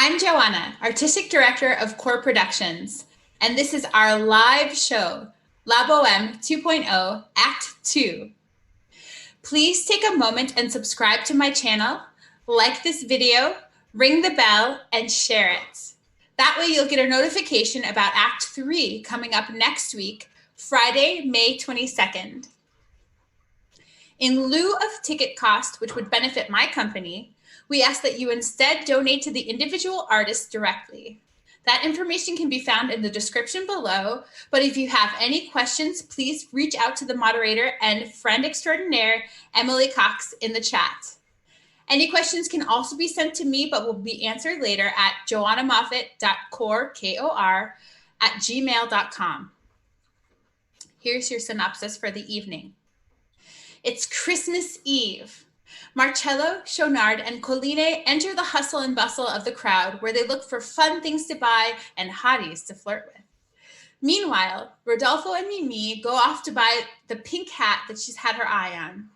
I'm Johanna, Artistic Director of Core Productions, and this is our live show, La Boheme 2.0, Act 2. Please take a moment and subscribe to my channel, like this video, ring the bell, and share it. That way you'll get a notification about Act 3 coming up next week, Friday, May 22nd. In lieu of ticket cost, which would benefit my company, we ask that you instead donate to the individual artists directly. That information can be found in the description below, but if you have any questions, please reach out to the moderator and friend extraordinaire, Emily Cox, in the chat. Any questions can also be sent to me, but will be answered later at johannamoffitt.core@gmail.com. Here's your synopsis for the evening. It's Christmas Eve. Marcello, Schaunard, and Colline enter the hustle and bustle of the crowd where they look for fun things to buy and hotties to flirt with. Meanwhile, Rodolfo and Mimi go off to buy the pink hat that she's had her eye on.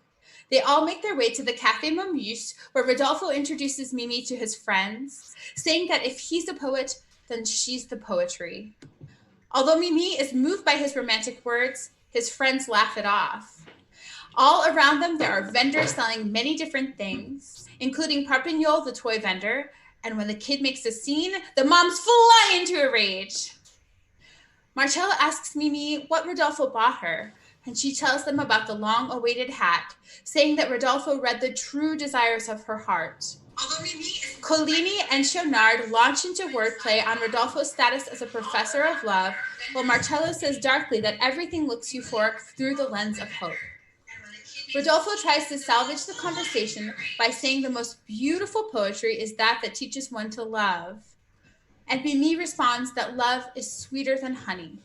They all make their way to the Café Mamuse, where Rodolfo introduces Mimi to his friends, saying that if he's a poet, then she's the poetry. Although Mimi is moved by his romantic words, his friends laugh it off. All around them, there are vendors selling many different things, including Parpignol, the toy vendor, and when the kid makes a scene, the moms fly into a rage. Marcello asks Mimi what Rodolfo bought her, and she tells them about the long-awaited hat, saying that Rodolfo read the true desires of her heart. Colline and Schaunard launch into wordplay on Rodolfo's status as a professor of love, while Marcello says darkly that everything looks euphoric through the lens of hope. Rodolfo tries to salvage the conversation by saying the most beautiful poetry is that teaches one to love. And Mimi responds that love is sweeter than honey.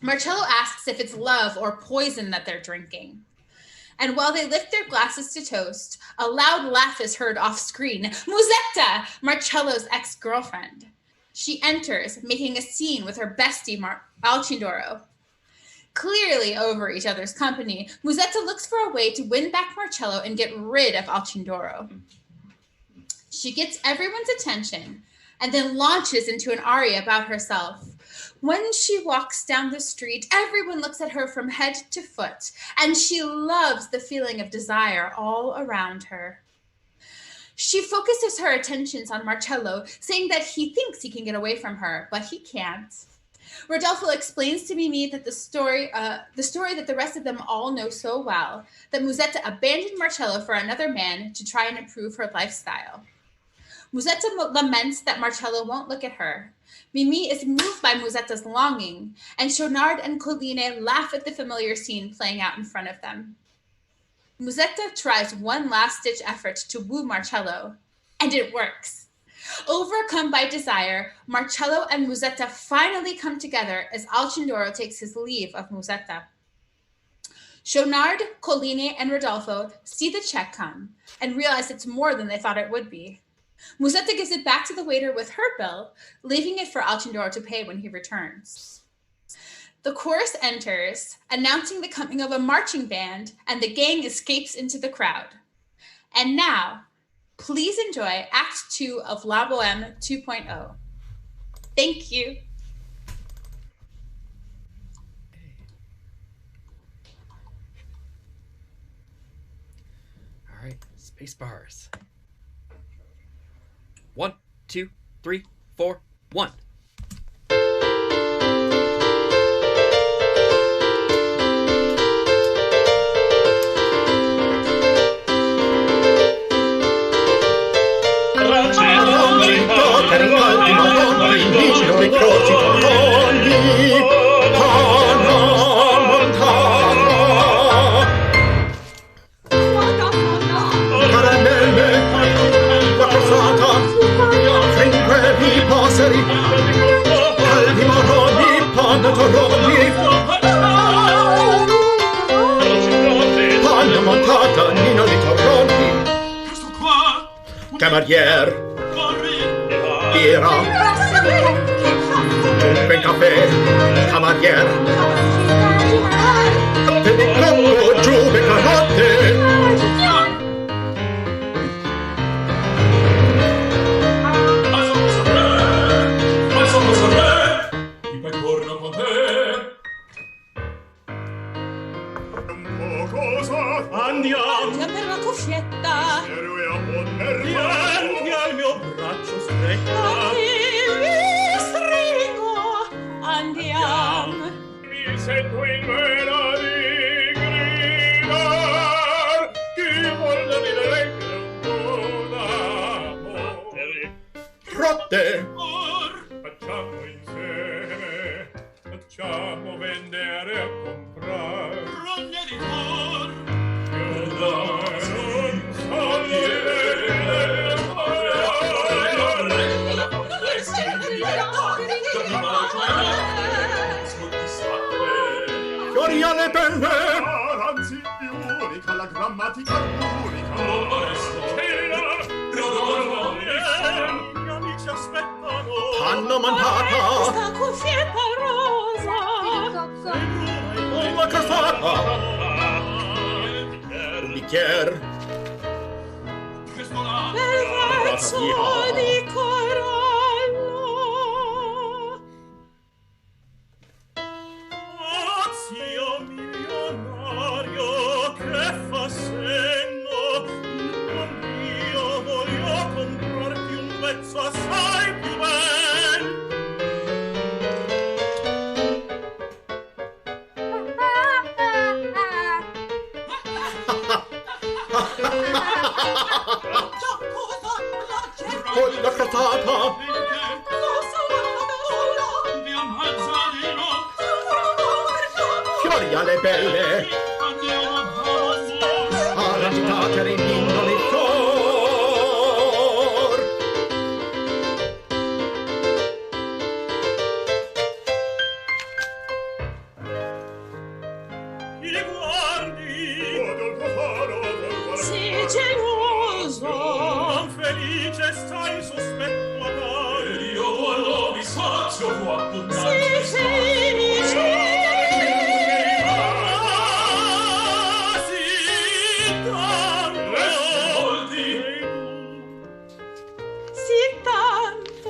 Marcello asks if it's love or poison that they're drinking. And while they lift their glasses to toast, a loud laugh is heard off screen. Musetta, Marcello's ex-girlfriend. She enters, making a scene with her bestie, Alcindoro. Clearly over each other's company, Musetta looks for a way to win back Marcello and get rid of Alcindoro. She gets everyone's attention and then launches into an aria about herself. When she walks down the street, everyone looks at her from head to foot, and she loves the feeling of desire all around her. She focuses her attentions on Marcello, saying that he thinks he can get away from her, but he can't. Rodolfo explains to Mimi that the story that the rest of them all know so well, that Musetta abandoned Marcello for another man to try and improve her lifestyle. Musetta laments that Marcello won't look at her. Mimi is moved by Musetta's longing, and Schaunard and Colline laugh at the familiar scene playing out in front of them. Musetta tries one last-ditch effort to woo Marcello, and it works. Overcome by desire, Marcello and Musetta finally come together as Alcindoro takes his leave of Musetta. Schaunard, Colline, and Rodolfo see the check come and realize it's more than they thought it would be. Musetta gives it back to the waiter with her bill, leaving it for Alcindoro to pay when he returns. The chorus enters, announcing the coming of a marching band, and the gang escapes into the crowd. And now, please enjoy Act 2 of La Boheme 2.0. Thank you. All right, space bars. 1, 2, 3, 4, 1. Camerier, birra, ben caffè, camerier, caffè di cocco, giù le carote. Andiamo per la cuffietta. Vieni al mio braccio stretta. Mi stringo. Andiamo. Mi sento in vena di gridar, chi vuol vivere un po' d'amore. Rotte! Facciamo insieme, facciamo vendere a comprare. Rogne di cor. Che dai, fiori alle penne, anzi unica la grammatica unica. Rodolfo, gli amici aspettano. Hanno mangiata Sta cuffietta rosa. una cassata, un bicchier, Bel razzo di corallo. Zio milionario che fa senno, io voglio comprarti un pezzo assai più bello. con la cassata, fiori alle pelle, arrangiate rindindoli fior. Li guardi, Sei geloso. non felice stai sospetto a dare. Io vollo mi sazio fu appuntato. Sei felice. Sì, tanto.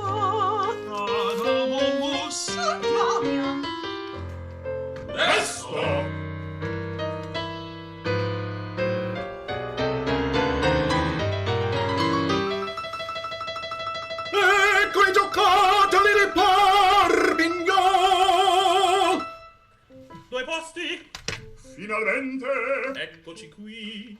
Ecco i giocattoli di Perpignan. Due posti? Finalmente. Eccoci qui.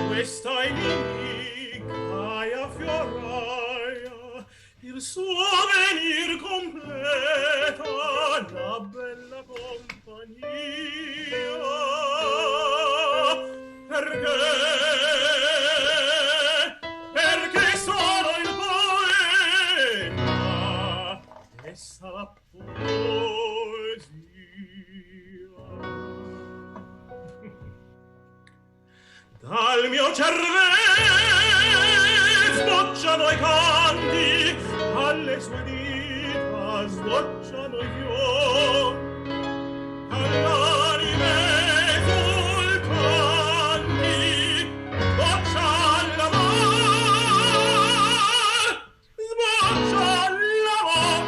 Questa è Gaia Fioraia, il suo venir completa la bella compagnia. Perché sono il poeta e sa poesia. Dal mio cervello sbocciano i canti, alle sue dita sbocciano i fiori, all'anime esultanti sboccia l'amor, sboccia l'amor.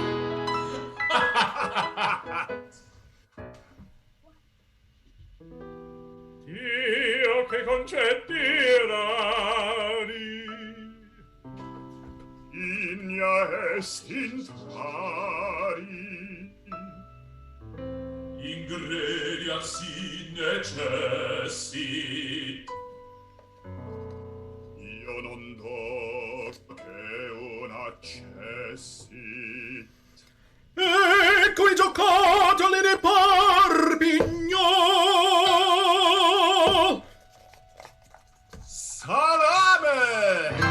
Dio, che concetti rari, igna est intari, Ingredia si necessit. io non do che un accessit. Ecco i giocattoli di Perpignan. Salame!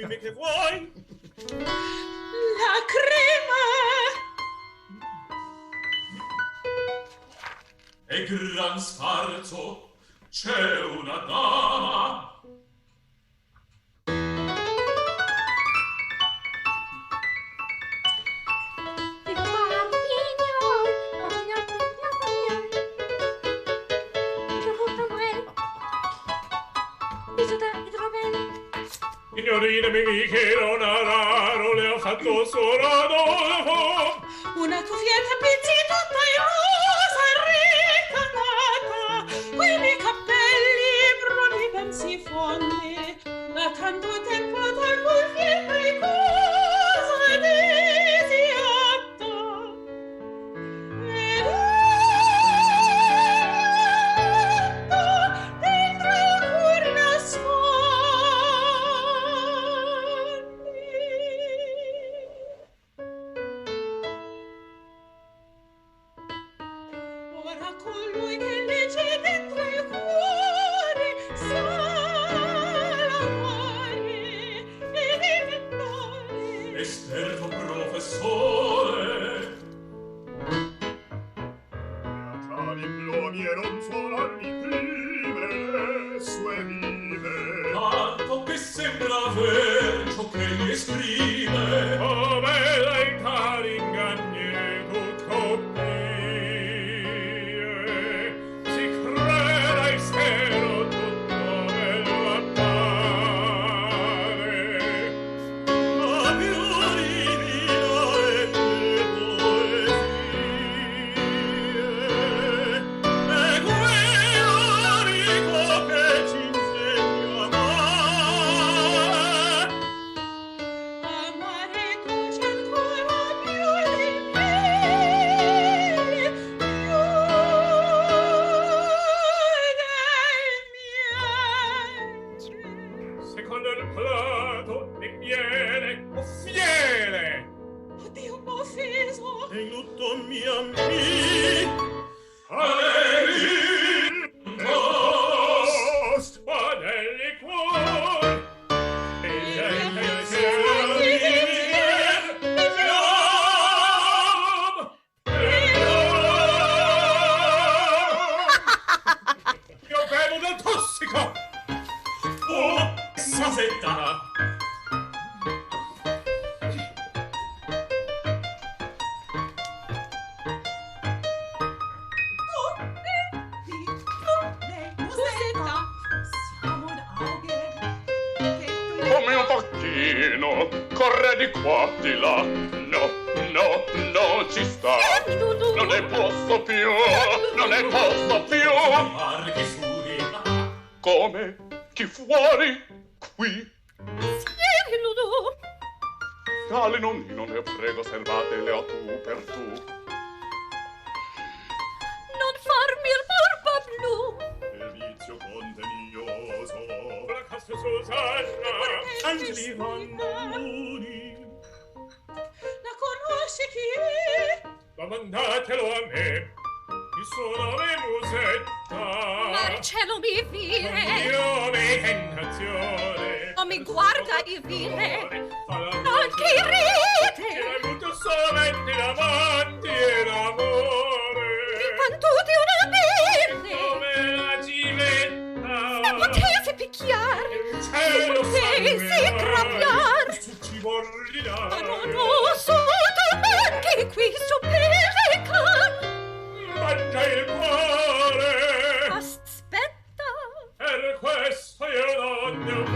Dimmi che vuoi. La crema! È gran sfarzo, c'è una dama. Signorina, mi dicono raro, le ho fatto solo Rodolfo. Una cuffietta pizzituta in rosa ricanata, quei miei capelli bruni ben si fonde, da tanto tempo dal cuffietta e cosa desiata. Ed ecco dentro il cuore nascondi. Ora colui che legge dentro il cuore sa l'amore ed inventare. Esperto professore. Tra diplomi e non suonarmi prime le sue rive. Tanto che sembra aver ciò che gli esprime. Oh, bella in cari inganni tutto pie. Si creda e spero tutto bello appare. Ma più divino e più poesie. E quell'orico che ci insegna a amare. Amare dolce ancora più di miele, più del miele. Secondo il plato di miele o fiele. Oddio, m'ho offeso. E in lutto mi ammi. Avevi un toast. Padelli cuor. E gente al cielo di fiam. Io bevo del tossico. Oh, Musetta. Musetta. Siamo in aughe. Come un facchino, corre di qua, di là. No, no, no, ci sta. Non ne posso più, non ne posso più. Marchi suri. Come? Chi fuori? Qui? Tale nonnino, ne prego, servate le ho tu per tu. Non farmi il barba blu. E vizio contegnoso. La casta Susanna. Angeli Vannuni. La conosci chi? Ma mandatelo a me. Il suo nome è Musetta. Marcello mi vire. Io mi tentazione. O mi guarda di vire. Non Non che ride. Era avuto solamente davanti e l'amore. Pantuti una bene. Come la Jimetta. Se potessi picchiare. Se potessi crappiare. Ci vorrei dare. Ma non oso anche qui su pelecar. Mangia il cuore. Aspetta. Per questo io non ne ho più.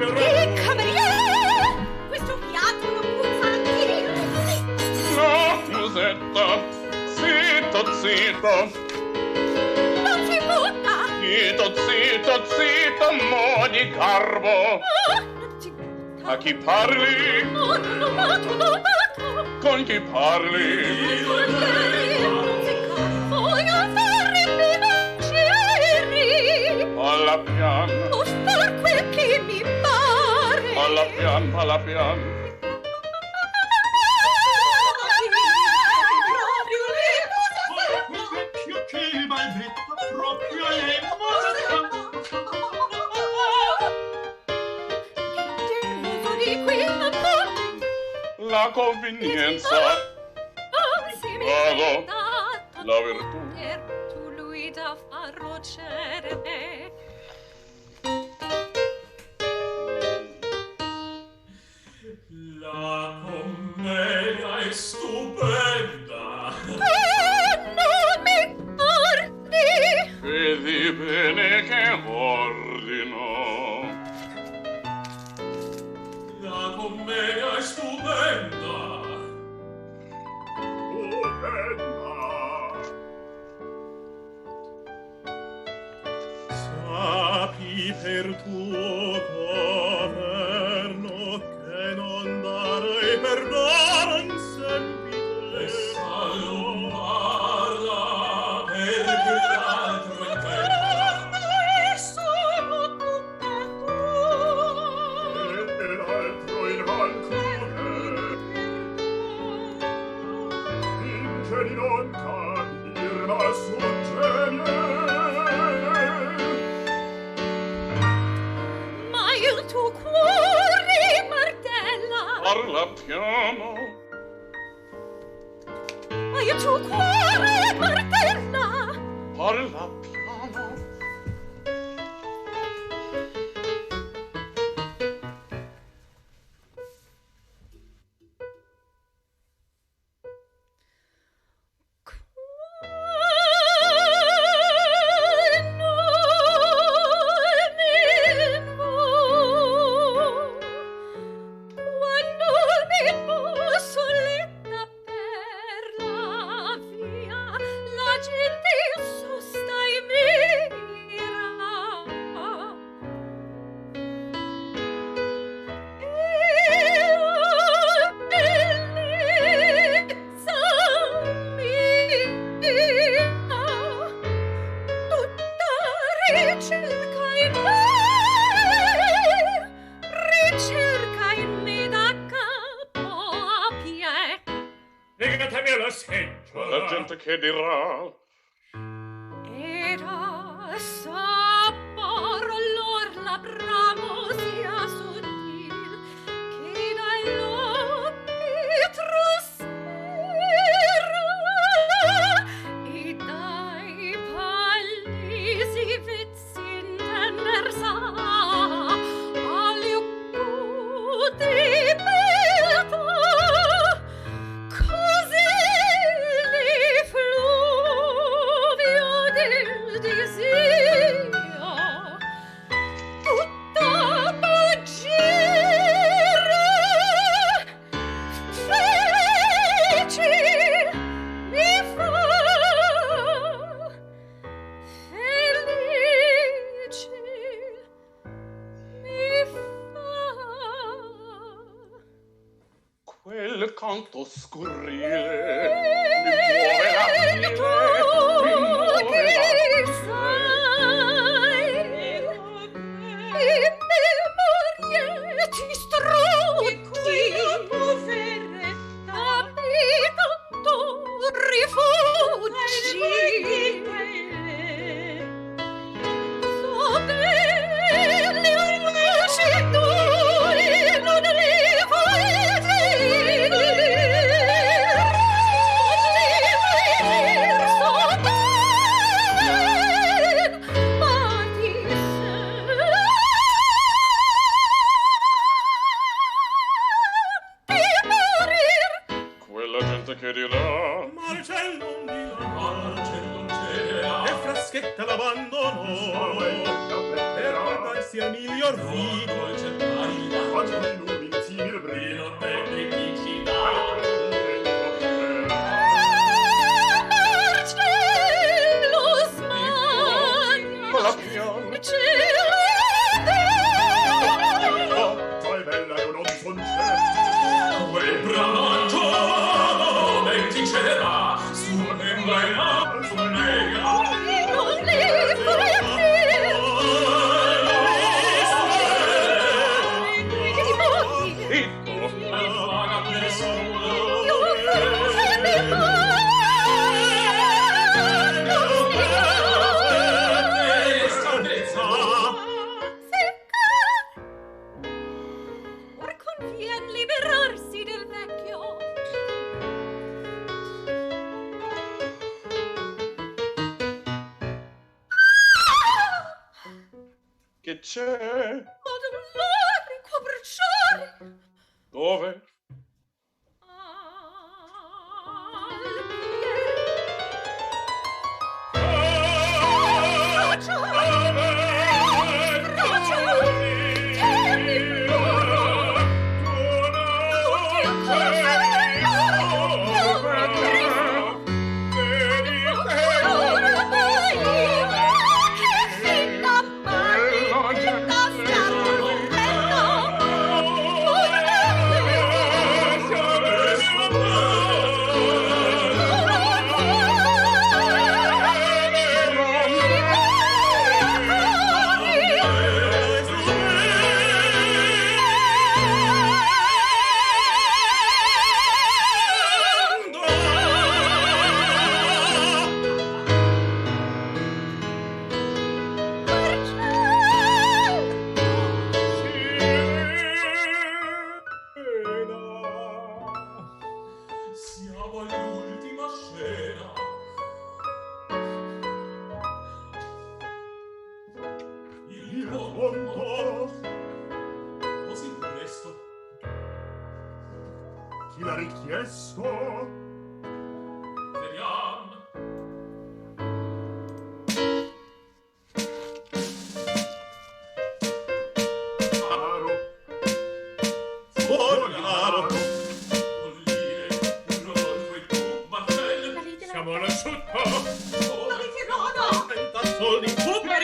Cameriere! Questo piatto non puzza anch'io. No, Musetta, zitto, zitto. Non si butta. Zitto, zitto, zitto, mo di garbo. Non si butta. A chi parli? Oh, non bato, non bato. Con chi parli? Non si cazzo, voglio fare i piaceri. Alla pian, O far quel che mi pare. alla pian, alla pian. Proprio lei. Quel vecchio che balbetta proprio lei. la convenienza. Vado, la virtù. Tu lui da far rocere. La commedia è stupenda. Non mi guardi. Vedi bene che ordino. La commedia è stupenda. Sappi per tuo governo che non darei perdono sempite. E s'allungarla perché l'altro intenda. E sono tutta tua. E l'altro il valcone. Ingeni non capir la suggerie. Ma il tuo cuore martella. Parla piano. Ma il tuo cuore martella. Parla piano. La gente che dirà? Era sapor l'or la bramo sia sottil che dall'occhi trospera e dai pallisi vezzi intender sa alle occuti beltà così li fluvio del desiderio tutta pagira felice mi fa felice mi fa Quel canto scurrile mi muove la pile, mi muove la memorie ti strutti poveretta tanto rifuggi so belle luci tue non le fai Quella gente che dirà Marcello non dirà. Marcello non c'era. E Fraschetta l'abbandonò per guardarsi al miglior vino. Dolce parla. Oggi lui insimile brino. Non è criticità. Marcello smania Parla piano. Poi bella io non son certo. Quel bramaggio ben dicerà su Wagman, su Wannigman. non li Zitto. c'è? Madonnarico bracciare. Dove? Chi l'ha richiesto? Vediamo. Caro. Buonaro. Colline, Rodolfo e tu, Marcello. Siamo lassù. Senta Soli in tutto.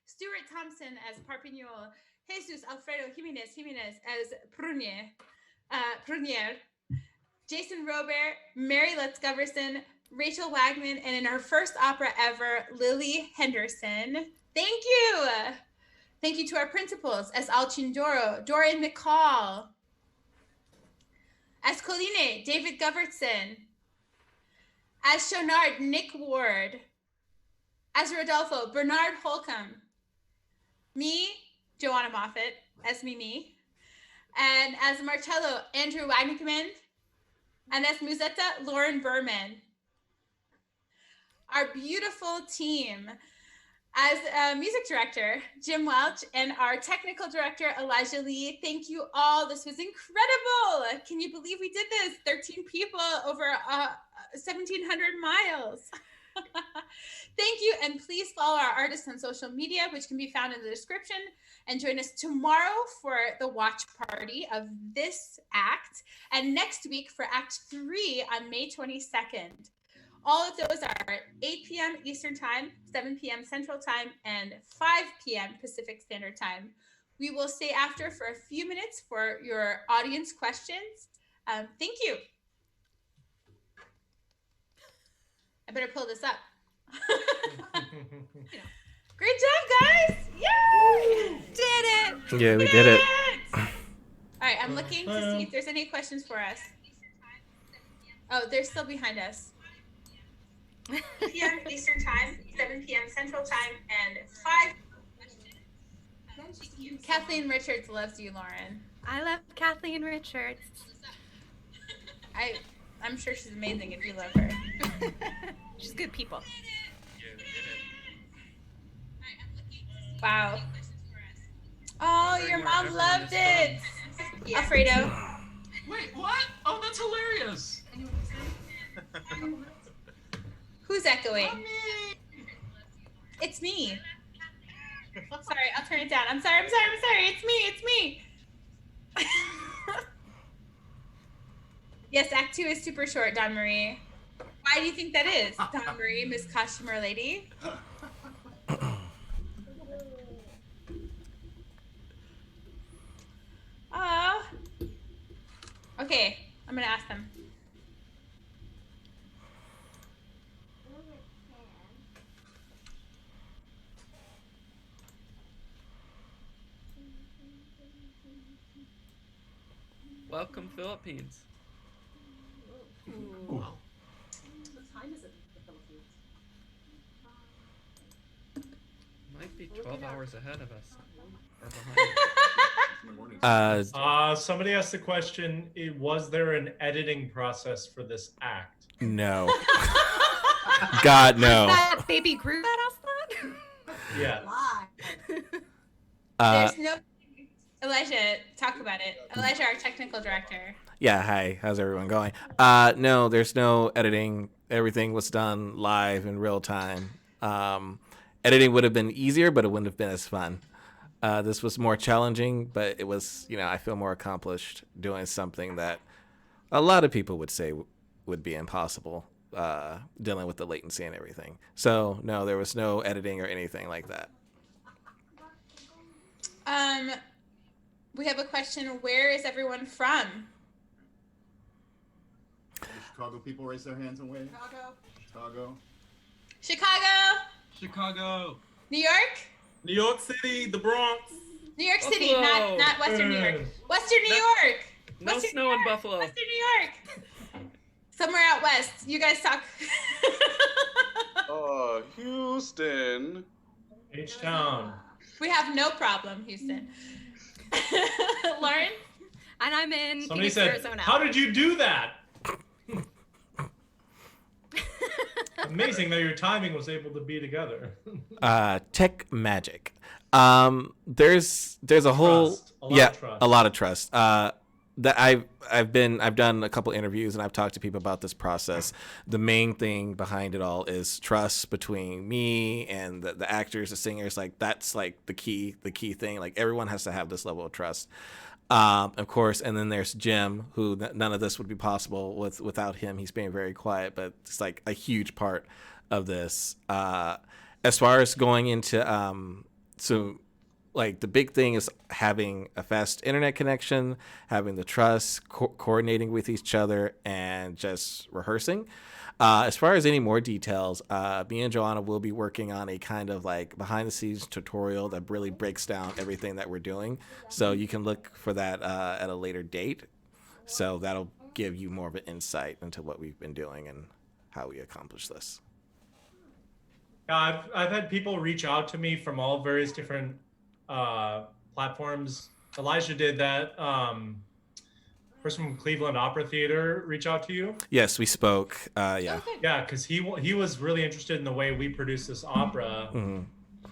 Stuart Thompson as Parpignol, Jesus Alfredo Jiminez as Prunier, Jason Robert, Mary Letts Govertsen, Rachel Wagman, and in our first opera ever, Lily Henderson. Thank you. Thank you to our principals as Alcindoro, Dorian McCall, as Colline, David Govertsen, as Schaunard, Nick Ward, as Rodolfo, BernardHolcomb, me, Johanna Moffitt, as Mimi, and as Marcello, Andrew Wagman, and as Musetta, Berman. Our beautiful team, as music director, Jim Welch, and our technical director, Elijah Lee. Thank you all. This was incredible. Can you believe we did this? 13 people over 1,700 miles. Thank you, and please follow our artists on social media, which can be found in the description, and join us tomorrow for the watch party of this act, and next week for Act 3 on May 22nd. All of those are 8 p.m. Eastern Time, 7 p.m. Central Time, and 5 p.m. Pacific Standard Time. We will stay after for a few minutes for your audience questions. Thank you. I better pull this up. Great job, guys! Yay! Did it! Yeah, we did it. All right, I'm looking to see if there's any questions for us. Oh, they're still behind us. 8 p.m. Eastern Time, 7 p.m. Central Time, and 5. Kathleen Richards loves you, Lauren. I love Kathleen Richards. I'm sure she's amazing if you love her. She's good people. Wow. Oh, your mom loved it. Alfredo. Wait, what? Oh, that's hilarious. Who's echoing? It's me. Sorry, I'll turn it down. I'm sorry. It's me. Yes, Act 2 is super short, Don Marie. Why do you think that is, Don Marie, Miss Costumer Lady? Okay, I'm gonna ask them. Welcome, Philippines. Ooh. Wow. What time is it in the Philippines? Might be 12 hours ahead of us. Or behind. Somebody asked the question, was there an editing process for this act? No. God, no. That baby Groot that asked that? Yeah. There's no... Elijah, talk about it. Elijah, our technical director. Yeah, hi. How's everyone going? No, there's no editing. Everything was done live in real time. Editing would have been easier, but it wouldn't have been as fun. This was more challenging, but it was, I feel more accomplished doing something that a lot of people would say would be impossible, dealing with the latency and everything. So, no, there was no editing or anything like that. We have a question. Where is everyone from? The Chicago people raise their hands and wave. Chicago. New York? New York City, the Bronx. New York City, not Western New York. Western New York. No snow in Buffalo. Western New York. Somewhere out west. You guys talk. Houston. H-Town. We have no problem, Houston. Lauren? And I'm in Somebody Phoenix, said, Arizona. how did you do that? Amazing that your timing was able to be together. Tech magic. There's a whole a lot of trust. That I've done a couple interviews and I've talked to people about this process. The main thing behind it all is trust between me and the actors, the singers. Like that's like the key thing. Like everyone has to have this level of trust. Of course, and then there's Jim, who none of this would be possible without him. He's being very quiet, but it's like a huge part of this. As far as going into like the big thing is having a fast internet connection, having the trust, coordinating with each other, and just rehearsing. As far as any more details, me and Johanna will be working on a kind of like behind the scenes tutorial that really breaks down everything that we're doing. So you can look for that at a later date. So that'll give you more of an insight into what we've been doing and how we accomplish this. I've had people reach out to me from all various different platforms. Elijah did that. Person from Cleveland Opera Theater reach out to you? Yes, we spoke. Yeah. Yeah, because he was really interested in the way we produce this opera,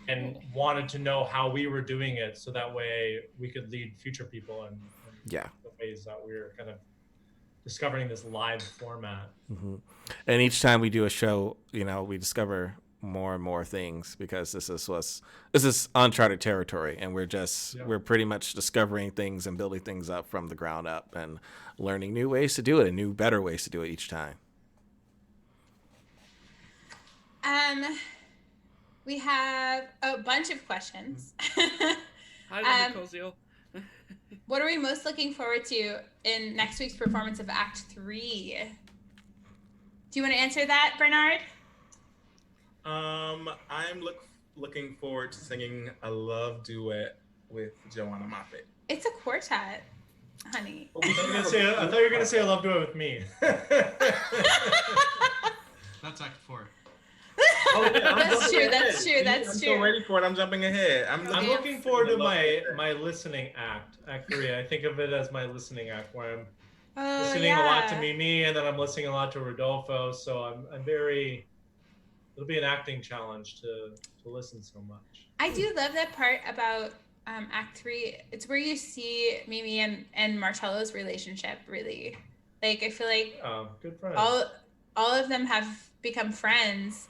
and wanted to know how we were doing it, so that way we could lead future people in the ways that we were kind of discovering this live format. Mm-hmm. And each time we do a show, we discover more and more things because this is uncharted territory, and we're pretty much discovering things and building things up from the ground up and learning new ways to do it and new, better ways to do it each time. We have a bunch of questions. Hi, Nicole. What are we most looking forward to in next week's performance of Act 3? Do you want to answer that, Bernard? I'm looking forward to singing a love duet with Johanna Moffitt. It's a quartet, honey. I thought you were gonna say I love doing it with me. That's Act 4. That's true. I'm so ready for it. I'm jumping ahead. I'm looking forward to my listening act, Act 3. I think of it as my listening act, where I'm listening a lot to Mimi, and then I'm listening a lot to Rodolfo. So I'm very. It'll be an acting challenge to listen so much. I do love that part about Act 3. It's where you see Mimi and Marcello's relationship. Really, like I feel like good friends. All of them have become friends.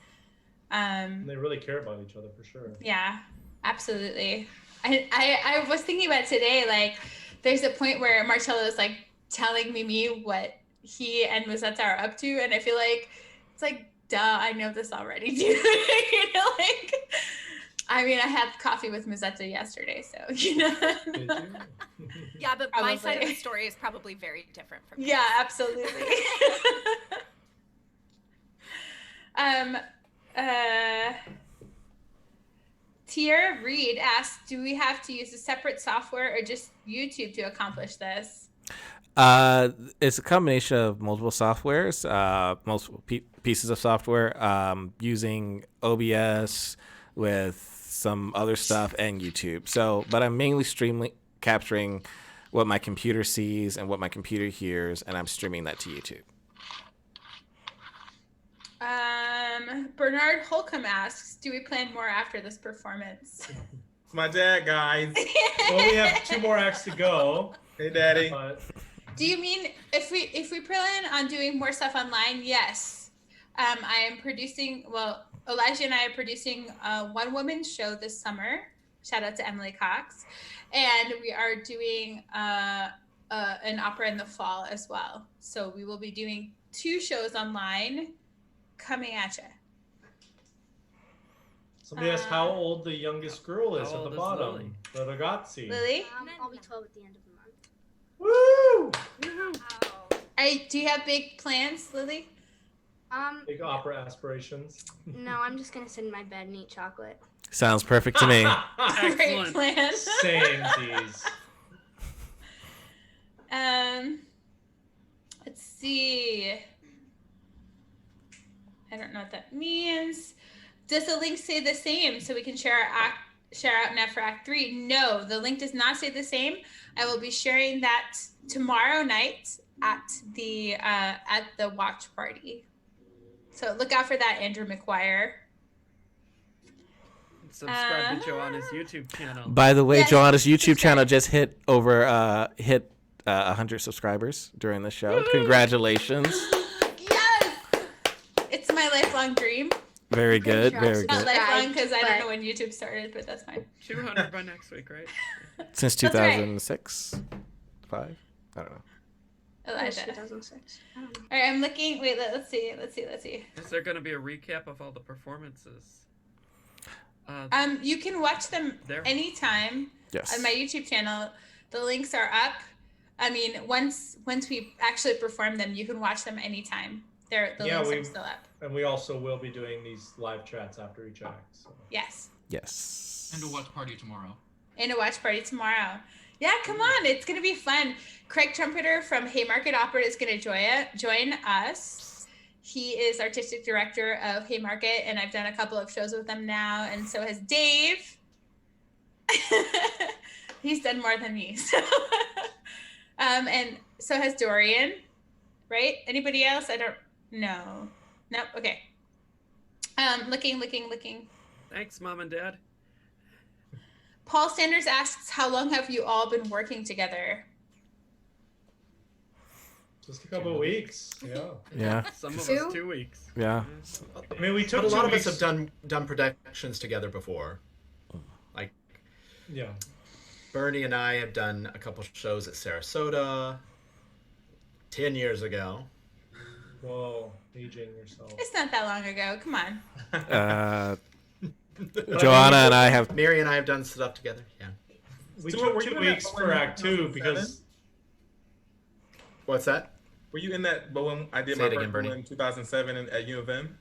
They really care about each other for sure. Yeah, absolutely. I was thinking about today, like there's a point where Marcello is like telling Mimi what he and Musetta are up to, and I feel like it's like, duh, I know this already, dude. Like, I mean, I had coffee with Musetta yesterday, so Yeah, but my side of the story is probably very different from Yeah, absolutely. Tierra Reed asked, do we have to use a separate software or just YouTube to accomplish this? It's a combination of multiple softwares, multiple pieces of software, using OBS with some other stuff and YouTube. So, but I'm mainly capturing what my computer sees and what my computer hears, and I'm streaming that to YouTube. BernardHolcomb asks, do we plan more after this performance? It's my dad, guys. Well, we have 2 more acts to go. Hey, Daddy. Do you mean if we plan on doing more stuff online? Yes. I am producing, Elijah and I are producing a one-woman show this summer. Shout out to Emily Cox. And we are doing an opera in the fall as well. So we will be doing 2 shows online coming at you. Somebody asked how old the youngest girl is at the bottom. The ragazzi. Lily? I'll be 12 at the end of the month. Woo! Do you have big plans, Lily? Big opera aspirations? No, I'm just gonna sit in my bed and eat chocolate. Sounds perfect to me. Great plan. Same, geez. Let's see. I don't know what that means. Does the link say the same so we can share out now for Act 3? No, the link does not say the same. I will be sharing that tomorrow night at the watch party. So look out for that, Andrew McGuire. Subscribe to Johanna's YouTube channel. By the way, Johanna's YouTube channel just hit 100 subscribers during the show. Congratulations. Yes! It's my lifelong dream. Very good, very Not good. lifelong because I don't know when YouTube started, but that's fine. 200 by next week, right? Since 2006? 5? I don't know. Elijah. 2006. I don't know. All right, I'm looking. Wait, let's see. Is there going to be a recap of all the performances? You can watch them there. Anytime on my YouTube channel. The links are up. I mean, once we actually perform them, you can watch them anytime. The links are still up. And we also will be doing these live chats after each act. So. Yes. Yes. And a watch party tomorrow. Yeah, come on. It's going to be fun. Craig Trumpeter from Haymarket Opera is going to join us. He is artistic director of Haymarket, and I've done a couple of shows with him now, and so has Dave. He's done more than me. So. And so has Dorian, right? Anybody else? I don't know. Nope. Okay. Looking. Thanks, Mom and Dad. Paul Sanders asks, how long have you all been working together? Just a couple of weeks. Yeah. Yeah. Some of us 2 weeks. Yeah. I mean, we took But a lot of 2 us weeks. have done productions together before. Like, Yeah. Bernie and I have done a couple shows at Sarasota 10 years ago. Whoa, aging yourself. It's not that long ago. Come on. Johanna and I have. Mary and I have done stuff together. Yeah. We Stuart, took 2 weeks for Act 2 because. What's that? Were you in that Boheme? I did Say my it again, first Bernie. Boheme in 2007 at U of M.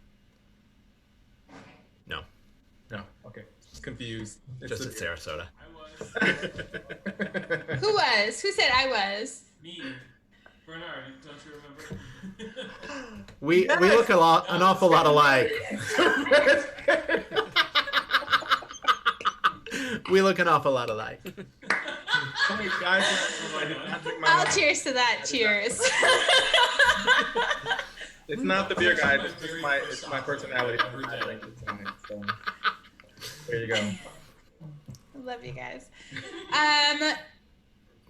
No. No. Okay. Just confused. Just at Sarasota. Who was? Who said I was? Me. Bernard, don't you remember? We look an awful lot alike. We look an awful lot alike. I'll cheers to that. Cheers. It's not the beer, guys. It's just my personality. So, there you go. Love you guys.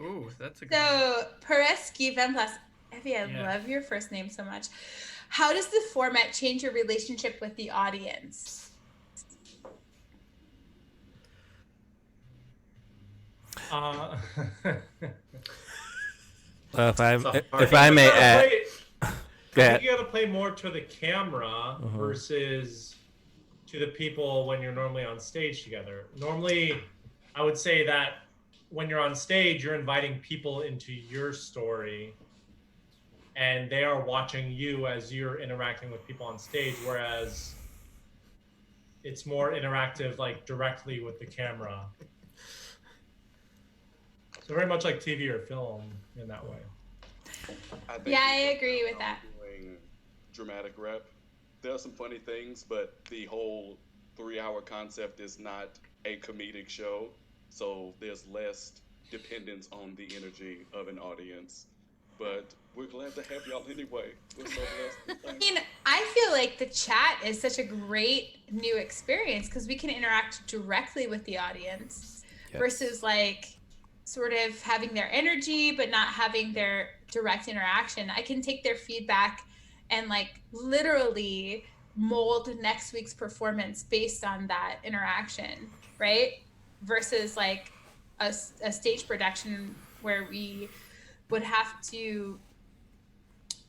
Ooh, that's a good So Pereski Vemplas. Evie, I love your first name so much. How does the format change your relationship with the audience? If I may add, I go ahead. think you got to play more to the camera versus to the people when you're normally on stage together. Normally, I would say that when you're on stage, you're inviting people into your story, and they are watching you as you're interacting with people on stage, whereas it's more interactive, like directly with the camera. So very much like TV or film in that way. Yeah, I agree with that. Doing dramatic rep. There are some funny things, but the whole 3-hour concept is not a comedic show, so there's less dependence on the energy of an audience. But we're glad to have y'all anyway. We're so blessed. I mean, I feel like the chat is such a great new experience because we can interact directly with the audience versus like sort of having their energy but not having their direct interaction. I can take their feedback and like literally mold next week's performance based on that interaction, right? Versus like a stage production where we would have to,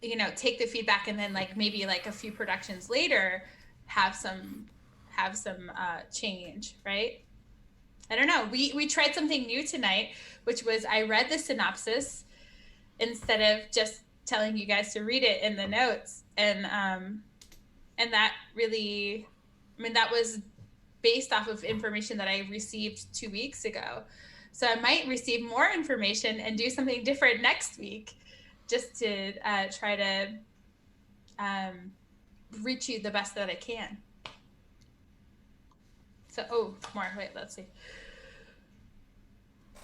you know, take the feedback and then like maybe like a few productions later have some change, right? I don't know. We tried something new tonight, which was I read the synopsis instead of just telling you guys to read it in the notes, and that really, I mean, that was based off of information that I received 2 weeks ago. So I might receive more information and do something different next week, just to try to reach you the best that I can. So, more. Wait, let's see.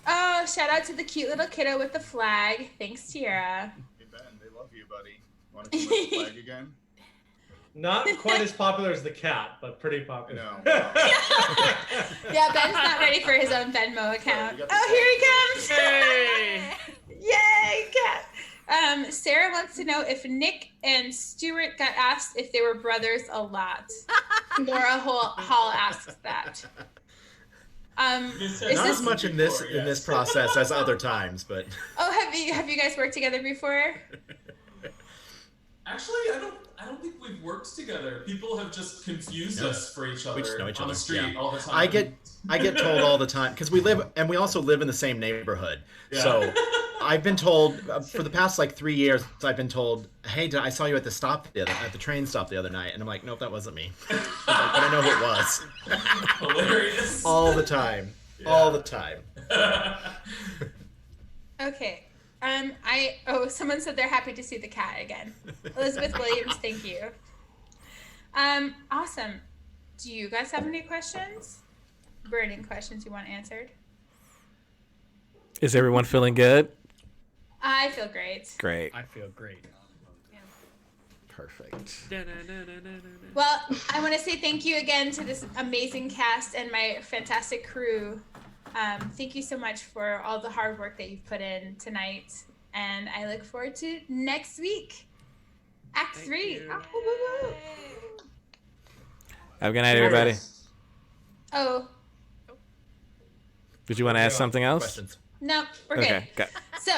Oh, shout out to the cute little kiddo with the flag. Thanks, Tiara. Hey, Ben, they love you, buddy. Want to come with the flag again? Not quite as popular as the cat, but pretty popular. No. Yeah, Ben's not ready for his own Venmo account. Oh, here he comes! Hey! Yay, cat! Sarah wants to know if Nick and Stuart got asked if they were brothers a lot. Laura Hall asks that. Is Not this as much in this process as other times, but. Oh, have you guys worked together before? Actually, I don't think we've worked together. People have just confused us for each other We just know each on other. the street Yeah. all the time. I get told all the time because we also live in the same neighborhood. Yeah. So I've been told for the past like 3 years. I've been told, "Hey, I saw you at the train stop the other night," and I'm like, "Nope, that wasn't me." But I know who it was. Hilarious. All the time. Yeah. All the time. Okay. Someone said they're happy to see the cat again. Elizabeth Williams, thank you. Awesome. Do you guys have any questions? Burning questions you want answered? Is everyone feeling good? I feel great. Great. I feel great. Perfect. Well, I want to say thank you again to this amazing cast and my fantastic crew. Thank you so much for all the hard work that you've put in tonight. And I look forward to next week. Act 3. Have a good night, everybody. Oh. Did you want to ask something else? Questions. No, we're good. Okay, got it. So,